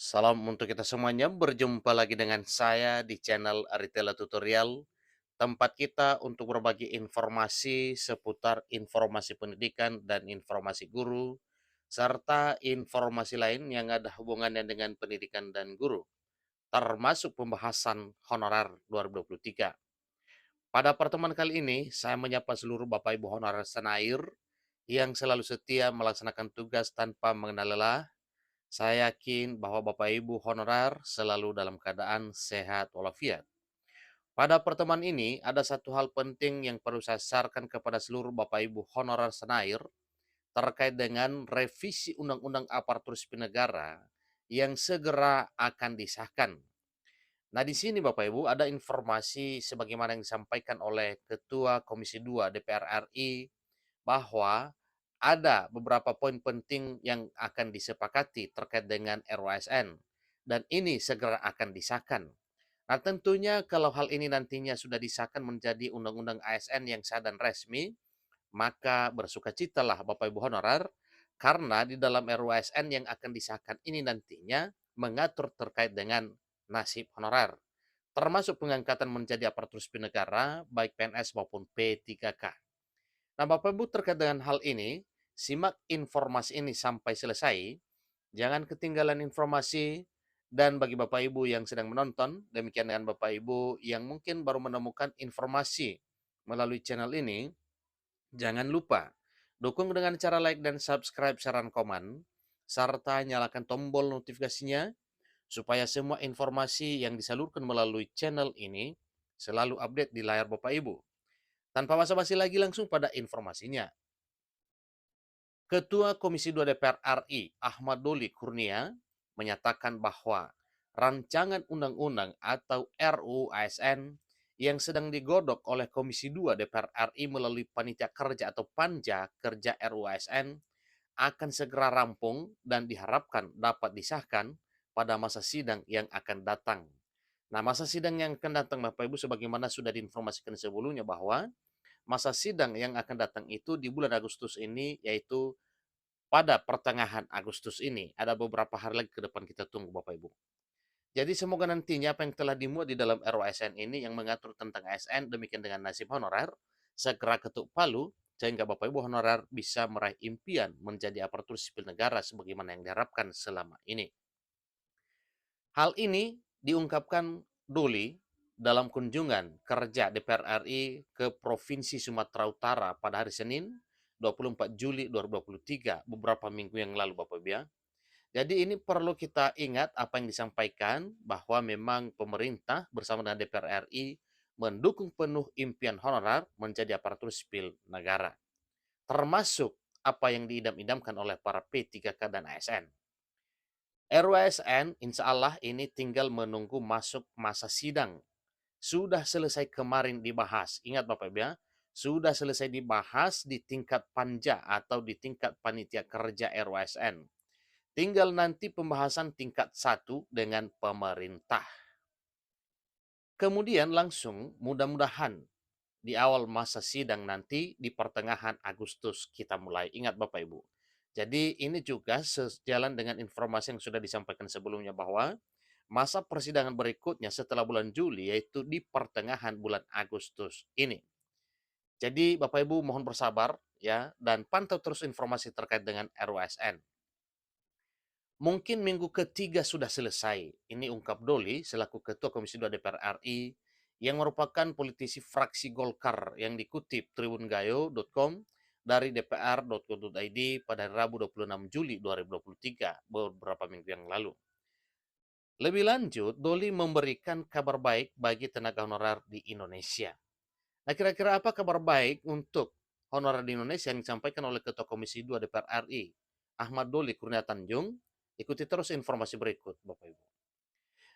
Salam untuk kita semuanya, berjumpa lagi dengan saya di channel Aritela Tutorial, tempat kita untuk berbagi informasi seputar informasi pendidikan dan informasi guru, serta informasi lain yang ada hubungannya dengan pendidikan dan guru, termasuk pembahasan honorer 2023. Pada pertemuan kali ini, saya menyapa seluruh Bapak Ibu honorer senair yang selalu setia melaksanakan tugas tanpa mengenal lelah. Saya yakin bahwa Bapak Ibu honorer selalu dalam keadaan sehat walafiat. Pada pertemuan ini, ada satu hal penting yang perlu saya sarankan kepada seluruh Bapak Ibu honorer senair terkait dengan revisi Undang-Undang Aparatur Sipil Negara yang segera akan disahkan. Nah, di sini Bapak Ibu ada informasi sebagaimana yang disampaikan oleh Ketua Komisi 2 DPR RI bahwa ada beberapa poin penting yang akan disepakati terkait dengan RUASN dan ini segera akan disahkan. Nah, tentunya kalau hal ini nantinya sudah disahkan menjadi undang-undang ASN yang sah dan resmi, maka bersukacitalah Bapak Ibu honorer karena di dalam RUASN yang akan disahkan ini nantinya mengatur terkait dengan nasib honorer, termasuk pengangkatan menjadi aparatur sipil negara baik PNS maupun P3K. Nah, Bapak Ibu terkait dengan hal ini, simak informasi ini sampai selesai. Jangan ketinggalan informasi dan bagi Bapak Ibu yang sedang menonton, demikian dengan Bapak Ibu yang mungkin baru menemukan informasi melalui channel ini, jangan lupa dukung dengan cara like dan subscribe saran komen, serta nyalakan tombol notifikasinya supaya semua informasi yang disalurkan melalui channel ini selalu update di layar Bapak Ibu. Tanpa basa-basi lagi langsung pada informasinya. Ketua Komisi 2 DPR RI, Ahmad Doli Kurnia, menyatakan bahwa rancangan undang-undang atau RUU ASN yang sedang digodok oleh Komisi 2 DPR RI melalui Panitia Kerja atau Panja Kerja RUU ASN akan segera rampung dan diharapkan dapat disahkan pada masa sidang yang akan datang. Nah, masa sidang yang akan datang Bapak Ibu sebagaimana sudah diinformasikan sebelumnya bahwa masa sidang yang akan datang itu di bulan Agustus ini yaitu pada pertengahan Agustus ini. Ada beberapa hari lagi ke depan kita tunggu Bapak Ibu. Jadi semoga nantinya apa yang telah dimuat di dalam RUASN ini yang mengatur tentang ASN demikian dengan nasib honorer segera ketuk palu sehingga Bapak Ibu honorer bisa meraih impian menjadi aparatur sipil negara sebagaimana yang diharapkan selama ini. Hal ini diungkapkan Doli dalam kunjungan kerja DPR RI ke Provinsi Sumatera Utara pada hari Senin 24 Juli 2023 beberapa minggu yang lalu Bapak Ibu ya. Jadi ini perlu kita ingat apa yang disampaikan bahwa memang pemerintah bersama dengan DPR RI mendukung penuh impian honorer menjadi aparatur sipil negara. Termasuk apa yang diidam-idamkan oleh para P3K dan ASN. RUASN insya Allah ini tinggal menunggu masuk masa sidang. Sudah selesai kemarin dibahas. Ingat Bapak Ibu ya, sudah selesai dibahas di tingkat panja atau di tingkat panitia kerja RUASN. Tinggal nanti pembahasan tingkat 1 dengan pemerintah. Kemudian langsung mudah-mudahan di awal masa sidang nanti di pertengahan Agustus kita mulai. Ingat Bapak Ibu. Jadi ini juga sejalan dengan informasi yang sudah disampaikan sebelumnya bahwa masa persidangan berikutnya setelah bulan Juli yaitu di pertengahan bulan Agustus ini. Jadi Bapak Ibu mohon bersabar ya dan pantau terus informasi terkait dengan RUSN. Mungkin minggu ketiga sudah selesai. Ini ungkap Doli selaku Ketua Komisi 2 DPR RI yang merupakan politisi fraksi Golkar yang dikutip tribungayo.com dari dpr.go.id pada Rabu 26 Juli 2023 beberapa minggu yang lalu. Lebih lanjut, Doli memberikan kabar baik bagi tenaga honorer di Indonesia. Nah, kira-kira apa kabar baik untuk honorer di Indonesia yang disampaikan oleh Ketua Komisi 2 DPR RI, Ahmad Doli Kurnia Tanjung? Ikuti terus informasi berikut, Bapak Ibu.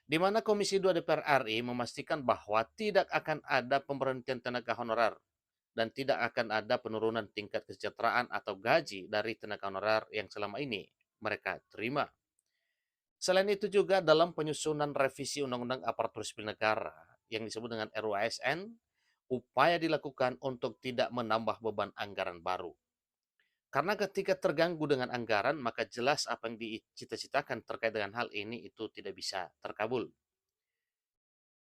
Di mana Komisi 2 DPR RI memastikan bahwa tidak akan ada pemberhentian tenaga honorer dan tidak akan ada penurunan tingkat kesejahteraan atau gaji dari tenaga honorer yang selama ini mereka terima. Selain itu juga dalam penyusunan revisi Undang-Undang Aparatur Sipil Negara yang disebut dengan RUASN, upaya dilakukan untuk tidak menambah beban anggaran baru. Karena ketika terganggu dengan anggaran, maka jelas apa yang dicita-citakan terkait dengan hal ini itu tidak bisa terkabul.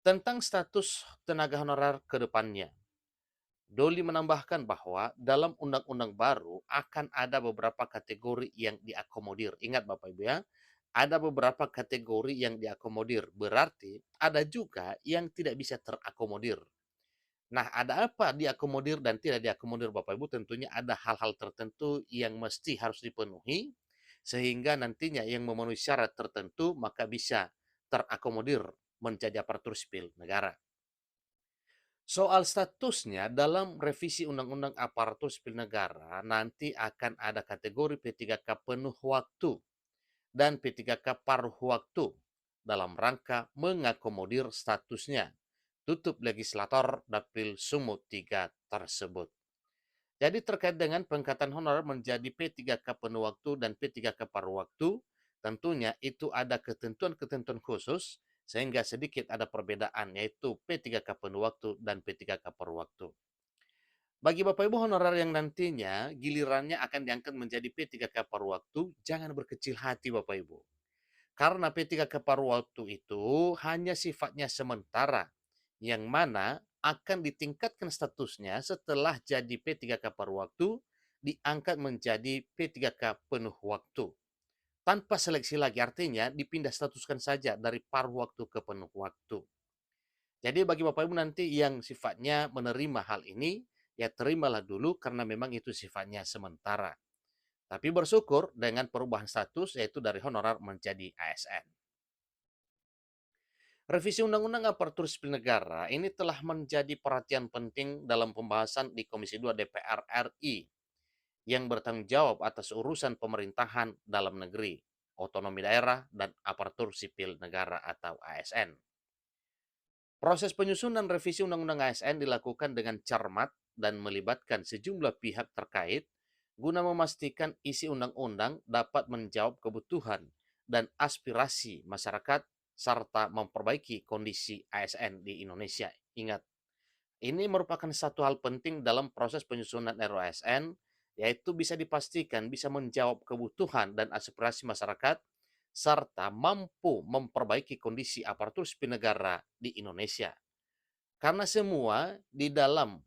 Tentang status tenaga honorer ke depannya, Doli menambahkan bahwa dalam undang-undang baru akan ada beberapa kategori yang diakomodir. Ingat Bapak Ibu ya, ada beberapa kategori yang diakomodir. Berarti ada juga yang tidak bisa terakomodir. Nah, ada apa diakomodir dan tidak diakomodir Bapak Ibu? Tentunya ada hal-hal tertentu yang mesti harus dipenuhi sehingga nantinya yang memenuhi syarat tertentu maka bisa terakomodir menjadi aparatur sipil negara. Soal statusnya dalam revisi Undang-Undang Aparatur Sipil Negara nanti akan ada kategori P3K penuh waktu dan P3K paruh waktu dalam rangka mengakomodir statusnya. Tutup legislator Dapil Sumut 3 tersebut. Jadi terkait dengan pengangkatan honorer menjadi P3K penuh waktu dan P3K paruh waktu, tentunya itu ada ketentuan-ketentuan khusus sehingga sedikit ada perbedaan yaitu P3K penuh waktu dan P3K paruh waktu. Bagi Bapak Ibu honorer yang nantinya gilirannya akan diangkat menjadi P3K paruh waktu, jangan berkecil hati Bapak Ibu. Karena P3K paruh waktu itu hanya sifatnya sementara, yang mana akan ditingkatkan statusnya setelah jadi P3K paruh waktu, diangkat menjadi P3K penuh waktu. Tanpa seleksi lagi, artinya dipindah statuskan saja dari paruh waktu ke penuh waktu. Jadi bagi Bapak Ibu nanti yang sifatnya menerima hal ini, ya terimalah dulu karena memang itu sifatnya sementara. Tapi bersyukur dengan perubahan status yaitu dari honorer menjadi ASN. Revisi Undang-Undang Aparatur Sipil Negara ini telah menjadi perhatian penting dalam pembahasan di Komisi 2 DPR RI yang bertanggung jawab atas urusan pemerintahan dalam negeri, otonomi daerah, dan aparatur sipil negara atau ASN. Proses penyusunan revisi Undang-Undang ASN dilakukan dengan cermat dan melibatkan sejumlah pihak terkait guna memastikan isi undang-undang dapat menjawab kebutuhan dan aspirasi masyarakat serta memperbaiki kondisi ASN di Indonesia. Ingat, ini merupakan satu hal penting dalam proses penyusunan RUU ASN, yaitu bisa dipastikan bisa menjawab kebutuhan dan aspirasi masyarakat serta mampu memperbaiki kondisi aparatur sipil negara di Indonesia. Karena semua di dalam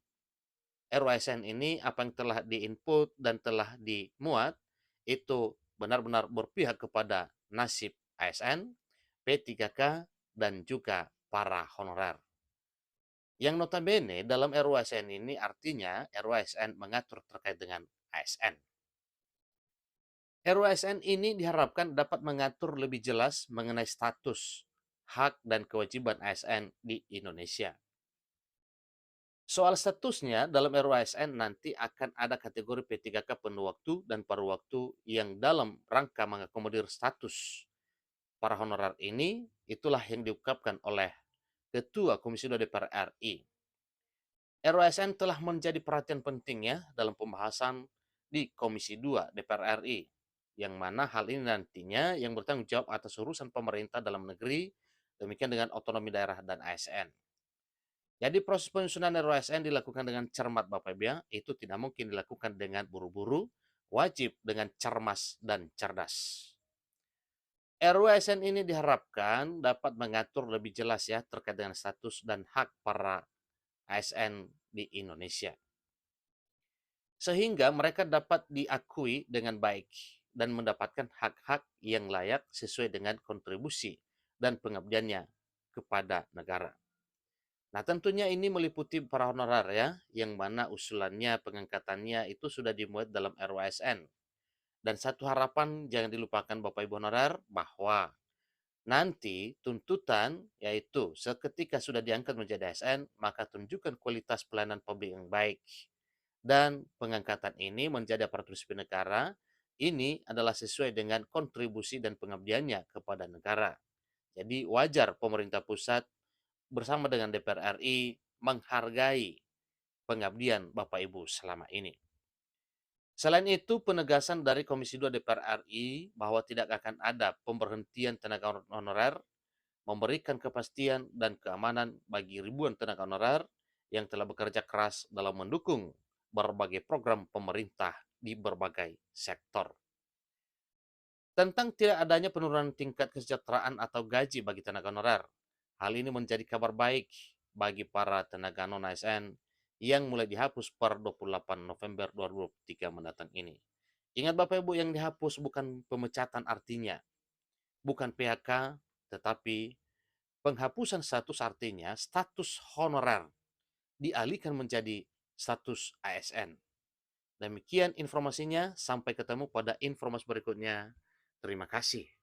RUU ini apa yang telah diinput dan telah dimuat itu benar-benar berpihak kepada nasib ASN, P3K, dan juga para honorer. Yang notabene dalam RUU ASN ini artinya RUU ASN mengatur terkait dengan ASN. RUU ASN ini diharapkan dapat mengatur lebih jelas mengenai status, hak, dan kewajiban ASN di Indonesia. Soal statusnya dalam RUU ASN nanti akan ada kategori P3K penuh waktu dan paruh waktu yang dalam rangka mengakomodir status para honorer ini, itulah yang diungkapkan oleh Ketua Komisi 2 DPR RI. RUU ASN telah menjadi perhatian penting ya dalam pembahasan di Komisi 2 DPR RI, yang mana hal ini nantinya yang bertanggung jawab atas urusan pemerintah dalam negeri, demikian dengan otonomi daerah dan ASN. Jadi proses penyusunan RUU ASN dilakukan dengan cermat Bapak Ibu ya, itu tidak mungkin dilakukan dengan buru-buru, wajib dengan cermas dan cerdas. RUU ASN ini diharapkan dapat mengatur lebih jelas ya terkait dengan status dan hak para ASN di Indonesia. Sehingga mereka dapat diakui dengan baik dan mendapatkan hak-hak yang layak sesuai dengan kontribusi dan pengabdiannya kepada negara. Nah, tentunya ini meliputi para honorer ya, yang mana usulannya pengangkatannya itu sudah dimuat dalam RUU ASN. Dan satu harapan jangan dilupakan Bapak Ibu honorer bahwa nanti tuntutan yaitu seketika sudah diangkat menjadi ASN, maka tunjukkan kualitas pelayanan publik yang baik. Dan pengangkatan ini menjadi aparatur sipil negara, ini adalah sesuai dengan kontribusi dan pengabdiannya kepada negara. Jadi wajar pemerintah pusat bersama dengan DPR RI menghargai pengabdian Bapak Ibu selama ini. Selain itu, penegasan dari Komisi 2 DPR RI bahwa tidak akan ada pemberhentian tenaga honorer memberikan kepastian dan keamanan bagi ribuan tenaga honorer yang telah bekerja keras dalam mendukung berbagai program pemerintah di berbagai sektor. Tentang tidak adanya penurunan tingkat kesejahteraan atau gaji bagi tenaga honorer. Hal ini menjadi kabar baik bagi para tenaga non-ASN yang mulai dihapus per 28 November 2023 mendatang ini. Ingat Bapak Ibu, yang dihapus bukan pemecatan artinya, bukan PHK, tetapi penghapusan status artinya status honorer dialihkan menjadi status ASN. Demikian informasinya, sampai ketemu pada informasi berikutnya. Terima kasih.